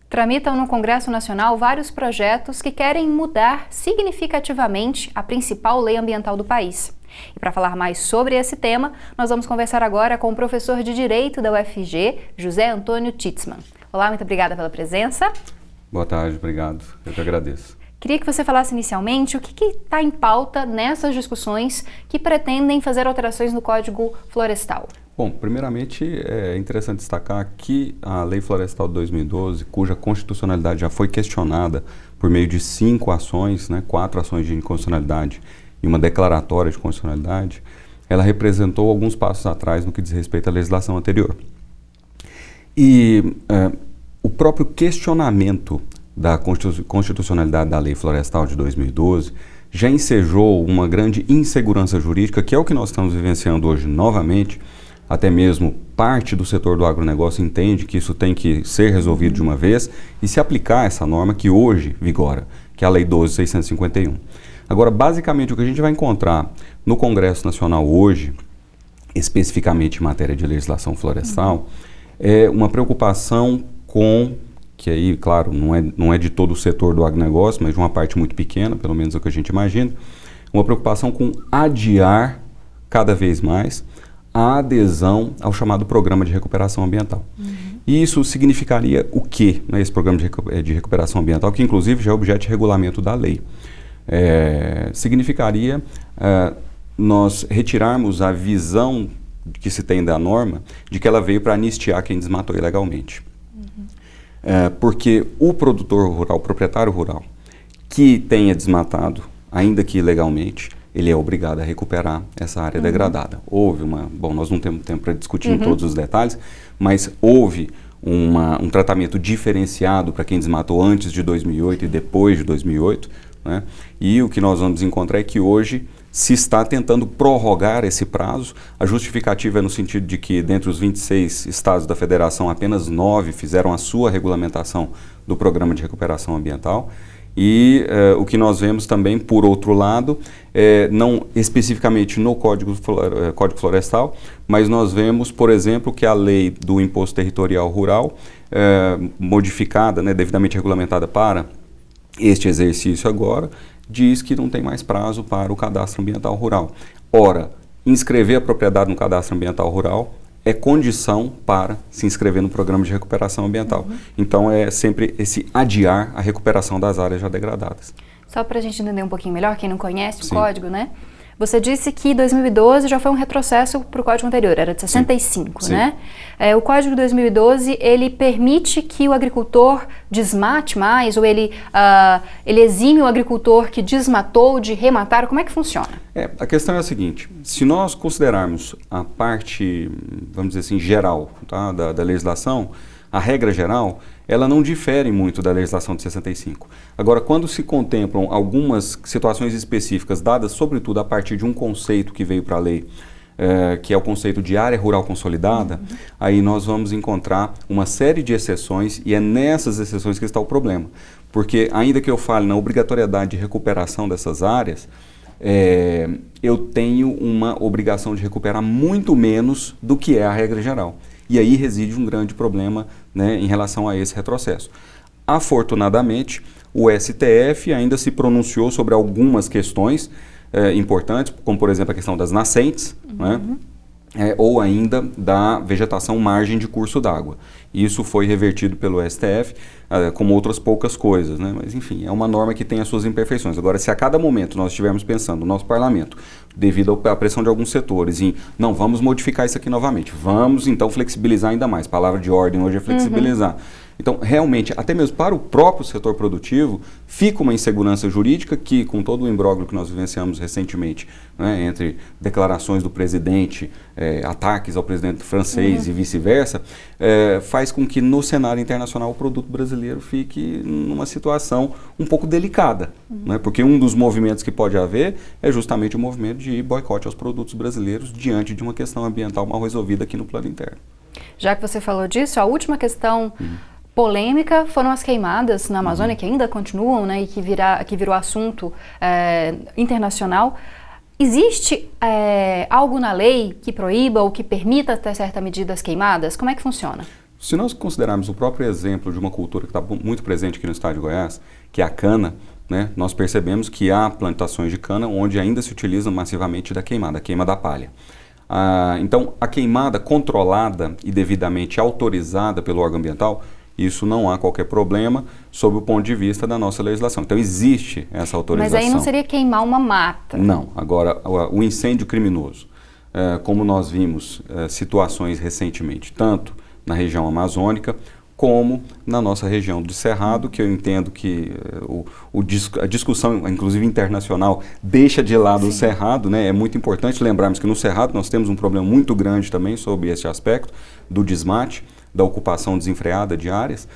Tramitam no Congresso Nacional vários projetos que querem mudar significativamente a principal lei ambiental do país. E para falar mais sobre esse tema, nós vamos conversar agora com o professor de Direito da UFG, José Antônio Titzman. Olá, muito obrigada pela presença. Boa tarde, obrigado. Eu que agradeço. Queria que você falasse inicialmente o que está em pauta nessas discussões que pretendem fazer alterações no Código Florestal. Bom, primeiramente é interessante destacar que a Lei Florestal de 2012, cuja constitucionalidade já foi questionada por meio de 5 ações, 4 ações de inconstitucionalidade e uma declaratória de constitucionalidade, ela representou alguns passos atrás no que diz respeito à legislação anterior. E o próprio questionamento da constitucionalidade da Lei Florestal de 2012 já ensejou uma grande insegurança jurídica, que é o que nós estamos vivenciando hoje novamente. Até mesmo parte do setor do agronegócio entende que isso tem que ser resolvido de uma vez e se aplicar essa norma que hoje vigora, que é a Lei 12.651. Agora, basicamente, o que a gente vai encontrar no Congresso Nacional hoje, especificamente em matéria de legislação florestal, é uma preocupação com, que aí, claro, não é de todo o setor do agronegócio, mas de uma parte muito pequena, pelo menos é o que a gente imagina, uma preocupação com adiar cada vez mais a adesão ao chamado Programa de Recuperação Ambiental. E isso significaria o quê, esse Programa de Recuperação Ambiental, que inclusive já é objeto de regulamento da lei? Significaria nós retirarmos a visão que se tem da norma de que ela veio para anistiar quem desmatou ilegalmente. Porque o produtor rural, o proprietário rural, que tenha desmatado, ainda que ilegalmente, ele é obrigado a recuperar essa área degradada. Houve bom, nós não temos tempo para discutir em todos os detalhes, mas houve um tratamento diferenciado para quem desmatou antes de 2008 e depois de 2008, e o que nós vamos encontrar é que hoje se está tentando prorrogar esse prazo. A justificativa é no sentido de que, dentre os 26 estados da federação, apenas 9 fizeram a sua regulamentação do Programa de Recuperação Ambiental. E o que nós vemos também, por outro lado, não especificamente no Código Florestal, mas nós vemos, por exemplo, que a lei do Imposto Territorial Rural, modificada, devidamente regulamentada para este exercício agora, diz que não tem mais prazo para o cadastro ambiental rural. Ora, inscrever a propriedade no cadastro ambiental rural é condição para se inscrever no Programa de Recuperação Ambiental. Então, é sempre esse adiar a recuperação das áreas já degradadas. Só para a gente entender um pouquinho melhor, quem não conhece o código, Você disse que 2012 já foi um retrocesso para o código anterior, era de 65, Sim. O código de 2012, ele permite que o agricultor desmate mais, ou ele exime o agricultor que desmatou de rematar? Como é que funciona? A questão é a seguinte: se nós considerarmos a parte, vamos dizer assim, geral, da legislação, a regra geral, ela não difere muito da legislação de 65. Agora, quando se contemplam algumas situações específicas, dadas sobretudo a partir de um conceito que veio para a lei, que é o conceito de área rural consolidada, aí nós vamos encontrar uma série de exceções, e é nessas exceções que está o problema. Porque, ainda que eu fale na obrigatoriedade de recuperação dessas áreas, eu tenho uma obrigação de recuperar muito menos do que é a regra geral. E aí reside um grande problema, em relação a esse retrocesso. Afortunadamente, o STF ainda se pronunciou sobre algumas questões importantes, como por exemplo a questão das nascentes, ou ainda da vegetação margem de curso d'água. Isso foi revertido pelo STF, como outras poucas coisas, mas enfim, é uma norma que tem as suas imperfeições. Agora, se a cada momento nós estivermos pensando no nosso parlamento, devido à pressão de alguns setores, não, vamos modificar isso aqui novamente, vamos então flexibilizar ainda mais, palavra de ordem hoje é flexibilizar. Então, realmente, até mesmo para o próprio setor produtivo, fica uma insegurança jurídica que, com todo o imbróglio que nós vivenciamos recentemente, entre declarações do presidente, ataques ao presidente francês e vice-versa, faz com que no cenário internacional o produto brasileiro fique numa situação um pouco delicada, porque um dos movimentos que pode haver é justamente o movimento de boicote aos produtos brasileiros diante de uma questão ambiental mal resolvida aqui no plano interno. Já que você falou disso, a última questão polêmica foram as queimadas na Amazônia, que ainda continuam, e que virou assunto internacional. Existe algo na lei que proíba ou que permita até certa medida as queimadas? Como é que funciona? Se nós considerarmos o próprio exemplo de uma cultura que está muito presente aqui no estado de Goiás, que é a cana, né, nós percebemos que há plantações de cana onde ainda se utiliza massivamente da queimada, a queima da palha. Então, a queimada controlada e devidamente autorizada pelo órgão ambiental, isso não há qualquer problema sob o ponto de vista da nossa legislação. Então, existe essa autorização. Mas aí não seria queimar uma mata? Não. Agora, o incêndio criminoso, como nós vimos situações recentemente, tanto na região amazônica, como na nossa região do Cerrado, que eu entendo que a discussão, inclusive internacional, deixa de lado o Cerrado, né? É muito importante lembrarmos que no Cerrado nós temos um problema muito grande também sobre esse aspecto do desmate, da ocupação desenfreada de áreas,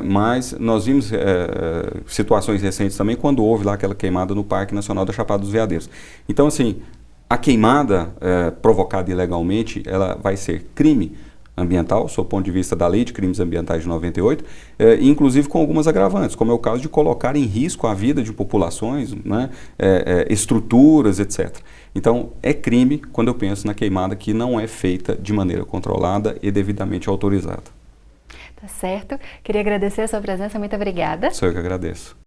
mas nós vimos situações recentes também quando houve lá aquela queimada no Parque Nacional da Chapada dos Veadeiros. Então, assim, a queimada provocada ilegalmente, ela vai ser crime ambiental, sob o ponto de vista da Lei de Crimes Ambientais de 98, inclusive com algumas agravantes, como é o caso de colocar em risco a vida de populações, né, estruturas, etc. Então, é crime quando eu penso na queimada que não é feita de maneira controlada e devidamente autorizada. Tá certo. Queria agradecer a sua presença, muito obrigada. Sou eu que agradeço.